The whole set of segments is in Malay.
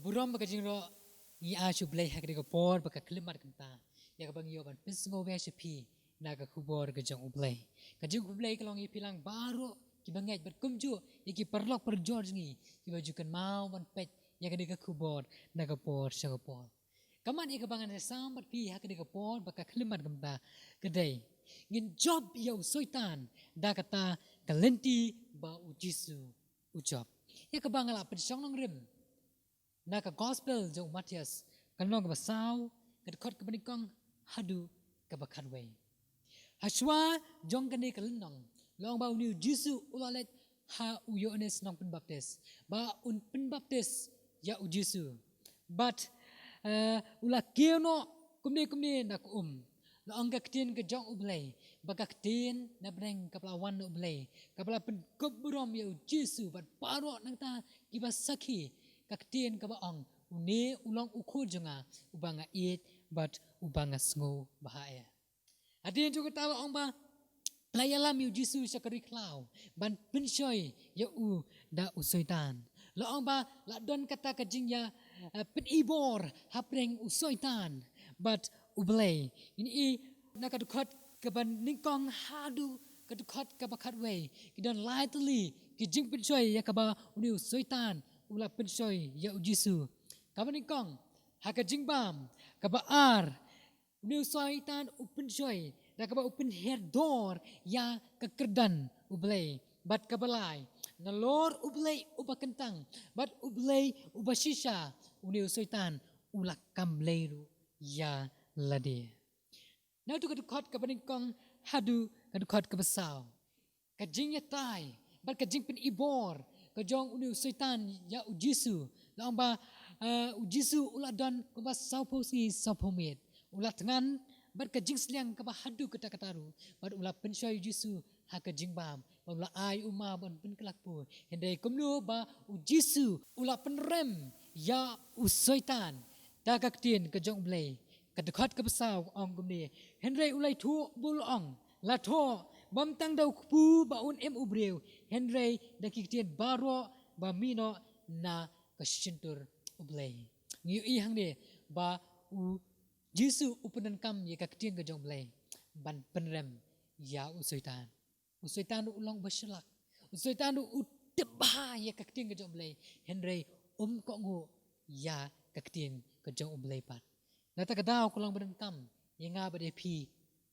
kaburam baka jingro ni asu blai hakri ko por baka klimat kanta ya ka bangyo ban pisngo be sepi na ka kubor ka jong ublai ka jing ublai ka long i pilang baro ki bangai bat kumju iki perlok per george ngi ki bajukan mau ban pet ya ka ka kubor na ka por sa ka por kaman ika bangan sambat pi hakri ka por baka klimat kanta kedai ngin job ya soitan da kata kalenti ba ujisu ujob ya ka bangala per song nong rim na ka gospel jong Matius kanong ka saw ka khot ka banikong hadu ka bakhan way haswa jong ka ni ka linong long ba uni jisu ulalet ha uyones nong pen baptis ba un pen baptis ya u jisu but ula kiono kumni na ku la ang ka tin ka jong ublay baka tin na breng ka plawan ublay ka pla pen kubrom ya u jisu bat paro nang ta kiba sakhi kaktin ka ba ang une ulang ukho jonga ubanga it but ubanga sngo bahaya adin juga tawa ang ba layalam yu jisu sakari klau ban pensoi ya u da usoitan la ang ba la don kata ka jingya pen ibor hapreng usoitan but ublay ini nakadukot ka ban ningkong hadu kadukot ka bakat way kidan lightly ki jing pensoi ya ka ba uni usoitan ula pensoi ya ujisu kabanikong haka jingbam kabaar ni soitan upensoi da kaba upen herdor ya kekerdan ublay bat kabalai na lor ublay ubakentang bat ublay ubashisha uni soitan ula kamleiru ya lade na tu kadukot kabanikong hadu kadukot kabasaw kajing ya tai bat kajing pen ibor kajong uni setan ya ujisu lang ba ujisu uladan kuba sauposi saupomit ulat ngan bat kajing sliang kaba hadu kata kataru bat ulat pensoi ujisu ha kajing bam ula ai uma ban pen kelakpu hendai kumnu ba ujisu ulat penrem ya usoitan da kaktien kajong blai kadekhat kabasau ong kumni hendai ulai thu bul ong la tho bam tang dau pu ba un em ubreu henry dakiktian baro ba mino na kashintur ublay ngi i hangde ba u jisu upanan kam ye kaktian ga jong blay ban penrem ya usoitan ulong baslak usoitan u tebha ye kaktian ga jong blay henry ko ngo ya kaktian ga jong ublay pat nata kadaw kulang badan kam ye nga ba de pi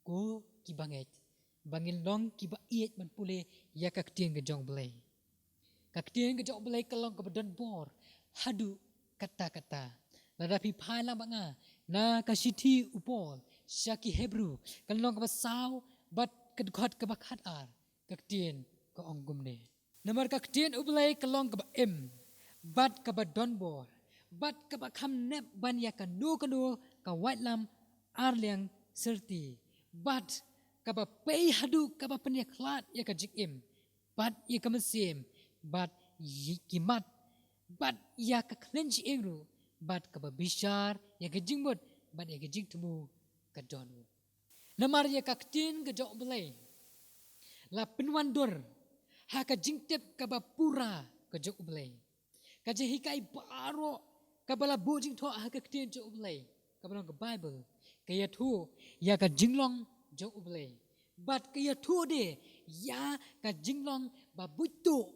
ko kibanget bangil nong kiba iet man pule ya kaktian ke jong belai kaktian ke jong belai kalong ke badan bor hadu kata-kata lada pi phai lang banga na kasiti upol syaki hebru kalong ke basaw bat kedkhat ke bakhat ar kaktian ke onggum ne namar kaktian ubelai kalong ke ba em bat ke badan bor bat ke bakham nep ban ya kanu ka white lam arliang serti bat kaba pay hadu kaba penyaklat ya ka jikim bat ya ka mesim bat yikimat bat ya ka cleanse engru bat kaba bishar ya ka jingbot bat ya ka jingtemu ka donu namar ya ka ktin ka jok belai la penwandur ha ka jingtep kaba pura ka jok belai ka jehikai baro kabala bojing tho ha ka ktin jok belai kabala ka bible kaya thu ya ka jinglong jong ublay bat kaya thu de ya ka jinglong ba butu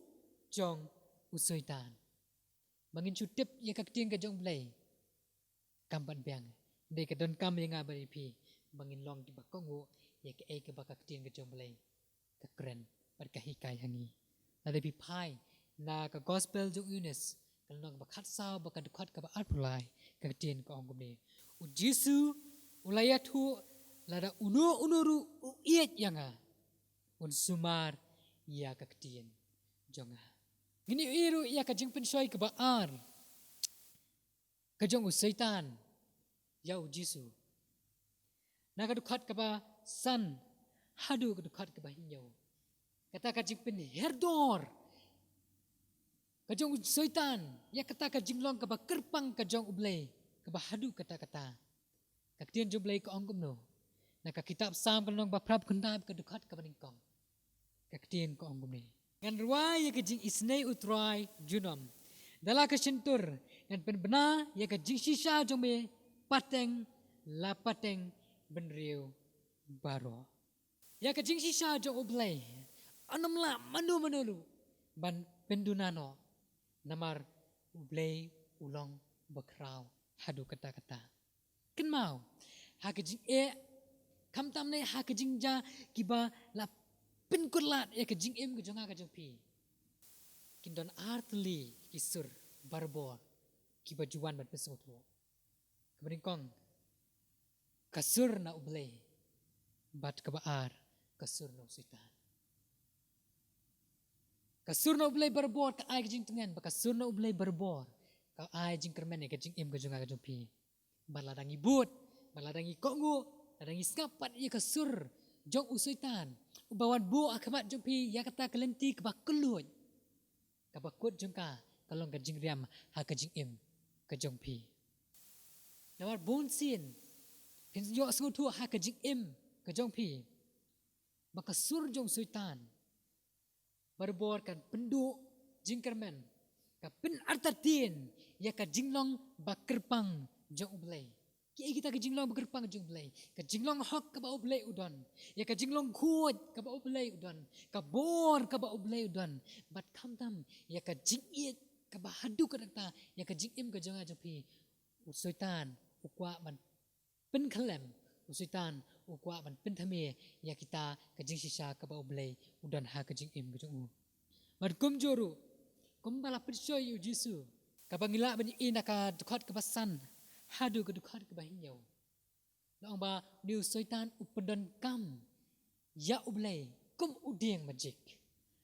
jong usoitan bangin chutip ya ka tiang ka jong ublay kampan biang de ka don kam ya nga bari pi bangin long di bakongo ya ka e ka ba ka tiang ka jong ublay ka kren bat ka hikai hangi na de pi pai na ka gospel jong unis kalong ba khat saw ba ka dukhat ka ba atpulai ka tiang ka ong gumni u jisu ulaya thu lada unuru iet yanga un sumar ya kaktian jonga ngini iru ya ka jing pensoi ka baar ka jong setan ya u jisu na ka dukhat ka ba san hadu ka dukhat ka ba hinyo kata ka jing pen herdor ka jong setan ya kata ka jinglong ka ba kerpang ka jong ublay ka ba hadu kata kaktian jublay ka ongkum no naka kitab sam kanong baprap kundab kadukhat kabaningkong kaktian ko ongum ni ngan ruai ya kajing isnay utrai junam Dalam kesentur dan benar ya ke jing sisa jong me pateng la pateng benriu baro. Ya ke jing sisa jong ublay anam la manu manulu ban pendunano namar ublay ulong bakrau hadu kata-kata. Ken mau ha ke jing kam tam ne ha ke jing ja kiba la penkulat ya ke jing ke jonga ke jong pi. Kindon artli kisur barbor kibajuan bat pesoto. Kemudian kong kasur na ublay bat kebaar kasur na usitan. Kasur na ublay barbor ka ay jing tengen ba kasur na ublay barbor ka ay jing kermen ke jing ke jonga ke jong pi. Baladang ibut, baladang ikongu, ladang iskapat ya kasur jong usitan. Ubawan bu akamat jong pi ya kata kelenti kebak kelut. Kabakut jengka kalong kajing riam ha kajing kajong pi. Nawar bonsin pin yo sengutu ha kajing kajong pi. Maka sur jong sultan berbor kan penduk jingkermen ka pen artatin ya kajing long bakerpang jong ublay. Ki kita kajing long bakerpang jong ublay. Kajing long hok ka ba ublay udon. Ya kajing long kuat ka ba ublay udon. Ka bor ka ba ublay udon. Bat kam tam ya kajing it ka ba hadu ka ta ya kajing ka jong a pi. Usultan ukwa man pen kalem. Usultan ukwa man pen thame ya kita kajing sisa ka ba ublay udon ha kajing ka jong u. Mat kum joru kum bala persoy Yesu. Ka bangila ban ina ka dukhat ka basan. Hadu kedukat kebahinyau. Laong ba niu soitan upedan kam ya ublay kum udeng majik.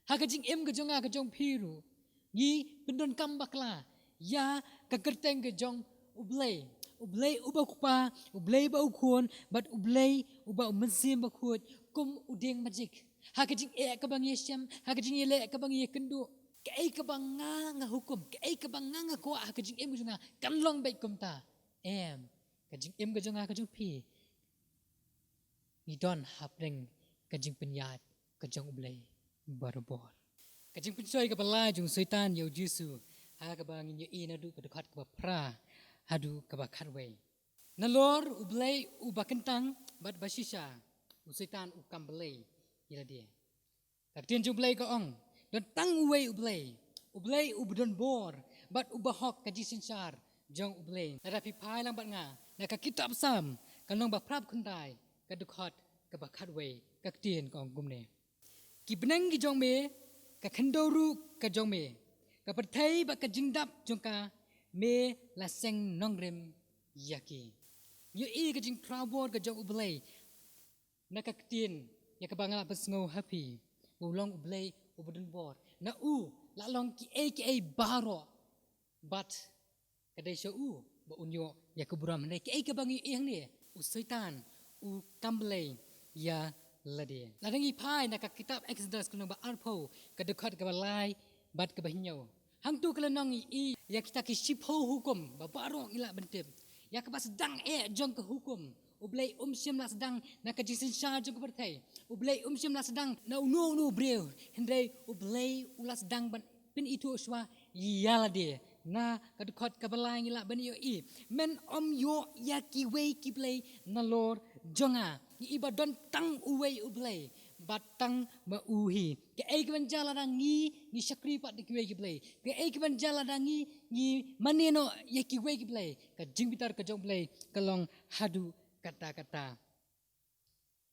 Ha kajing kejonga kejong piru. Ngi pendon kam bakla ya kekerteng kejong ublay. Ublay uba kupa, ublay ba ukun, bat ublay uba mensim bakut kum udeng majik. Ha kajing kabang yesem, ha kajing ele kabang yekendu. Kai kabang nga hukum, kai kabang nga kuah ha kajing kejonga kanlong baik kum ta. Kajing kajong kajong pi idon hapring kajing penyat kajong ublay barbor kajing pensoy ka balai jung sultan yo Yesu ha ka bang inyo inadu ka dekat ka pra hadu ka bakharway nalor ublay ubakentang bat basisa sultan ukam belay ila dia kaktin jung ublay ka ong don tang ublay ubdon bor bat ubahok kajing sinsar jong ublay nada pipai lang bat nga naka kitab sam kanong ba prap kundai kadukhat ka bakhatway kaktien kong gumne ki beneng gi jong me ka khandoru ka jong me ka perthai ba ka jingdap jong ka me la seng nongrem yaki yo ka jing trouble ka jong ublay naka kaktien ya ka bangala pasngo happy ulong ublay ubudun bor na la long ki baro but kadai syau ba unyo ya keburam ne ki ka bangi yang ni usaitan u kamblay ya lade ladangi pai na ka kitab Exodus kuno ba arpo ka dekat ka balai bat ka bahinyau hang tu kelenong ya kita ki sipo hukum ba barong ila bentep ya ka sedang jong ke hukum ublay sim la sedang na ka jisin sha jong ka pertai ublay sim la sedang na unu breu hendai ublay ula sedang ban pin itu swa ya lade na kadukot kabalay ngila baniyo men yo ya kiway kiblay na lor jonga iba don tang uway ublay batang mauhi ke kaban jala dangi ni syakri pat de kiway kiblay ke kaban jala dangi ni maneno ya kiway kiblay ka jingbitar ka jong blay kalong hadu kata-kata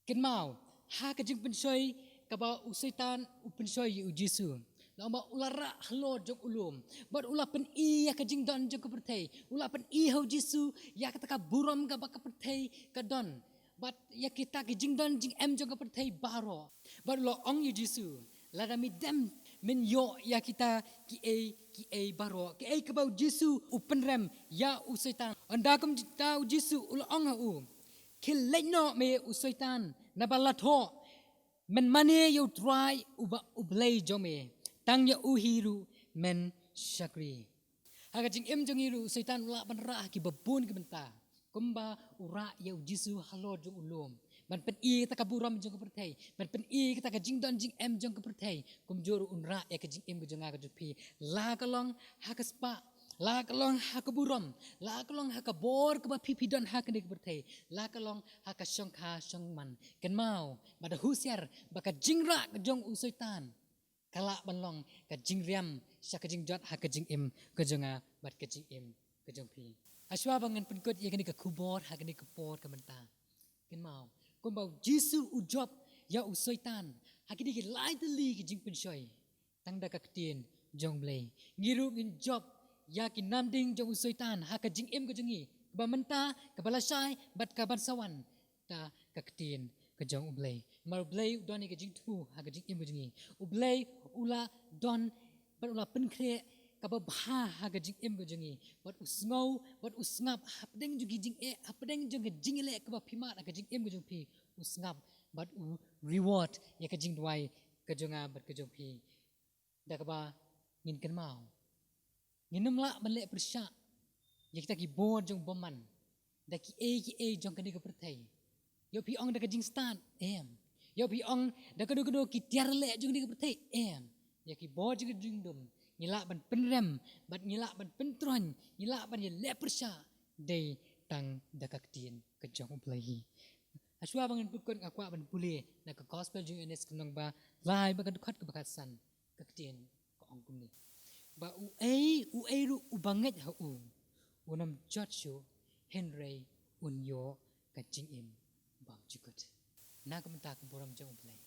ken mau ha ka jing pensoy ka ba usaitan upensoy yu Yesu lama ulara halo jong ulum bat ulapan ya kajing don jong kepertai ulapan hau Yesu ya kata buram ka baka pertai ka don bat ya kita kajing don jing jong kepertai baro bat lo ong Yesu lada midem men yo ya kita ki baro ki ka bau Yesu upen rem ya usaitan anda kum ta Yesu ul ong u kileno me usaitan na balatho men mane yo try ublay jome tangnya uhiru men syakri. Haga jing jong hiru setan ula banra ki babun ki benta. Kumba ura ya Yesu halo jong ulum. มันเป็นอีตะกบุรมจงกประเทศมันเป็นอีตะกจิงดอนจิงเอ็มจงกประเทศกุมโจรอุนระเอกจิงเอ็มกจงากจุพีลากลองฮักสปะลากลองฮักบุรมลากลองฮักบอร์กบะพิดอนฮักนิกประเทศลากลองฮักชงคาชงมันกันเมาบัดฮุเซียร์บักจิงระกจงอุสุยตันกะละบันลองกจิงเรียมชักจิงจอดฮักจิงเอ็มกจงาบัดกจิงเอ็มกจงพีaswa bangan penkut ia kini ke kubor ha kini ke por ke mentah ken mau kom bau jisu ujob ya usoitan ha kini ke lai teli ke jing pensoi tang da ka ketien jong blei ngiru ngin job ya ki namding jong usoitan ha ka jing em ke jengi ba mentah ke balasai bat ka ban sawan ta ka ketien ke jong ublei mar blei don ke jing tu ha ka jing em ke jengi ublei ula don bat ula penkre kababha haga jing em gojungi wat usngau wat usngap hapdeng jugi jing e hapdeng jung jing le kaba phima haga jing em gojung phi usngap bat u reward ya ka jing dwai ka junga bat ka jung phi da kaba ngin kan mau nginum la ban le persya ya kita ki bod jung boman da ki e jung ka ni ka perthai yo phi ong da ka jing stand em yo phi ong da ka do ki tiar le jung ni ka perthai em ya ki bod jung dum nyila ban penrem bat nyila ban pentron nyila ban ye lepersha de tang dakaktin ke jong uplahi aswa bangan pukon akwa ban pule na ka gospel jung ines kunong ba lai ba kan khat ka bakasan kaktin ko ongkum ni ba u ei ru ubanget ha u unam jotshu henry unyo ka jing im bang jukut na ka menta ka boram jong uplahi